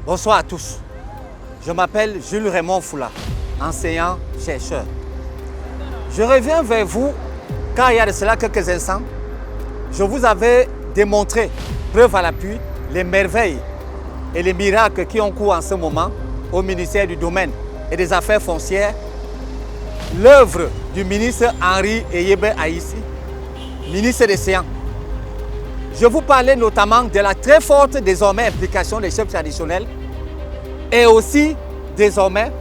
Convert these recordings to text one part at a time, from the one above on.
Bonsoir à tous. Je m'appelle Jules Raymond Foula, enseignant-chercheur. Je reviens vers vous car il y a de cela quelques instants, je vous avais démontré, preuve à l'appui, les merveilles et les miracles qui ont cours en ce moment au ministère du Domaine et des Affaires foncières, l'œuvre du ministre Henri Eyebe Aïssi, ministre des Sciences. Je vous parlais notamment de la très forte désormais implication des chefs traditionnels et aussi désormais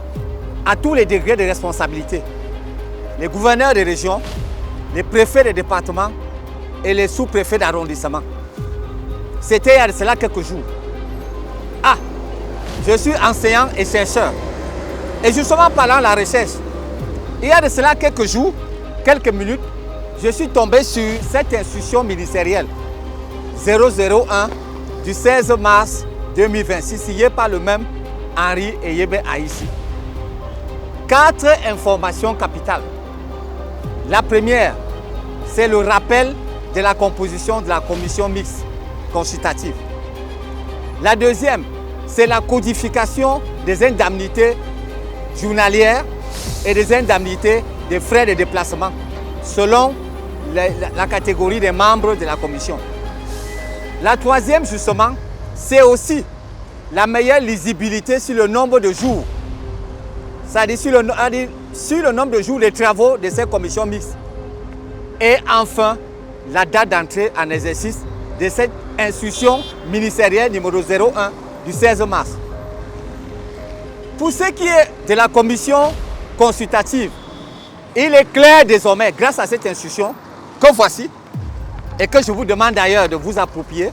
à tous les degrés de responsabilité. Les gouverneurs des régions, les préfets des départements et les sous-préfets d'arrondissement. C'était il y a de cela quelques jours. Je suis enseignant et chercheur. Et justement parlant de la recherche, il y a de cela quelques jours, quelques minutes, je suis tombé sur cette institution ministérielle 001 du 16 mars 2026, signée par le même Henri Eyebe Aïssi. 4 informations capitales. La première, c'est le rappel de la composition de la commission mixte consultative. La deuxième, c'est la codification des indemnités journalières et des indemnités des frais de déplacement selon la catégorie des membres de la commission. La troisième, justement, c'est aussi la meilleure lisibilité sur le nombre de jours, c'est-à-dire sur le nombre de jours de travaux de ces commissions mixtes. Et enfin, la date d'entrée en exercice de cette institution ministérielle numéro 01 du 16 mars. Pour ce qui est de la commission consultative, il est clair désormais, grâce à cette institution que voici, et que je vous demande d'ailleurs de vous approprier,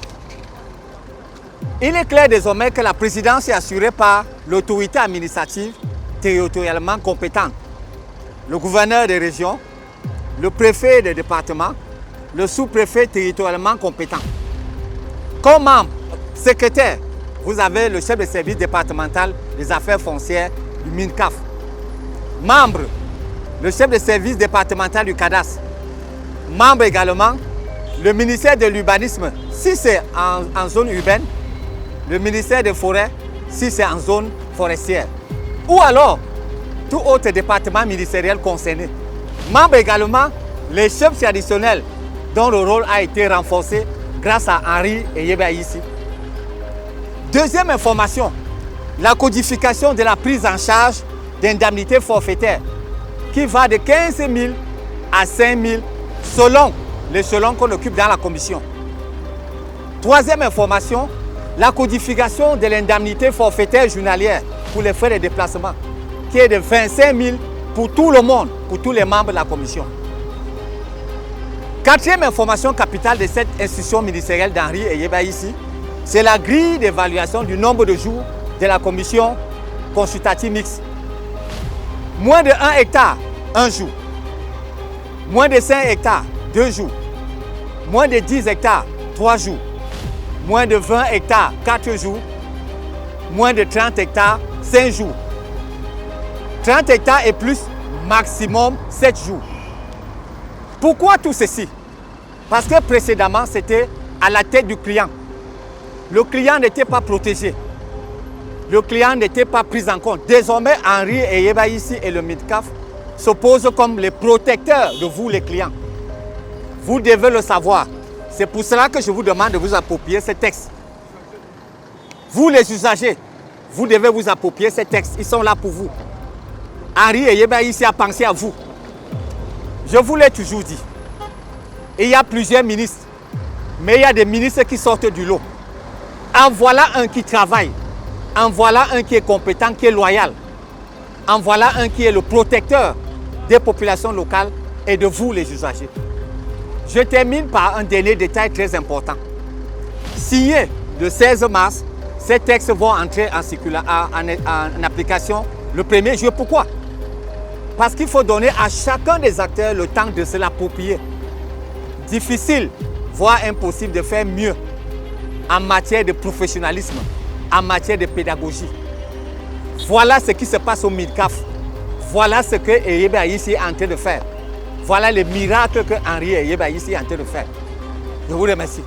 il est clair désormais que la présidence est assurée par l'autorité administrative territorialement compétente, le gouverneur des régions, le préfet des départements, le sous-préfet territorialement compétent. Comme membre secrétaire, vous avez le chef de service départemental des affaires foncières du MINCAF. Membre, le chef de service départemental du cadastre. Membre également, le ministère de l'urbanisme, si c'est en zone urbaine, le ministère des forêts, si c'est en zone forestière. Ou alors, tout autre département ministériel concerné. Membre également, les chefs traditionnels dont le rôle a été renforcé grâce à Henri Eyebe Aïssi. Deuxième information, la codification de la prise en charge d'indemnités forfaitaires qui va de 15 000 à 5 000 selon l'échelon qu'on occupe dans la commission. Troisième information, la codification de l'indemnité forfaitaire journalière pour les frais de déplacement qui est de 25 000 pour tout le monde, pour tous les membres de la commission. Quatrième information capitale de cette institution ministérielle d'Henri Eyebe Aïssi, c'est la grille d'évaluation du nombre de jours de la commission consultative mixte. Moins de 1 hectare, 1 jour. Moins de 5 hectares, 2 jours. Moins de 10 hectares, 3 jours. Moins de 20 hectares, 4 jours. Moins de 30 hectares, 5 jours. 30 hectares et plus, maximum 7 jours. Pourquoi tout ceci? Parce que précédemment, c'était à la tête du client. Le client n'était pas protégé. Le client n'était pas pris en compte. Désormais, Henri Eyebe Aïssi et le MINCAF se posent comme les protecteurs de vous, les clients. Vous devez le savoir. C'est pour cela que je vous demande de vous approprier ces textes. Vous, les usagers, vous devez vous approprier ces textes. Ils sont là pour vous. Henri Eyebe Aïssi a pensé à vous. Je vous l'ai toujours dit. Il y a plusieurs ministres, mais il y a des ministres qui sortent du lot. En voilà un qui travaille. En voilà un qui est compétent, qui est loyal. En voilà un qui est le protecteur des populations locales et de vous, les usagers. Je termine par un dernier détail très important. Signé le 16 mars, ces textes vont entrer en application le 1er juillet. Pourquoi? Parce qu'il faut donner à chacun des acteurs le temps de se l'approprier. Difficile, voire impossible de faire mieux en matière de professionnalisme, en matière de pédagogie. Voilà ce qui se passe au MINCAF. Voilà ce que Eyebe Aïssi est en train de faire. Voilà les miracles que Henri Eyebe Aïssi est en train de faire. Je vous remercie.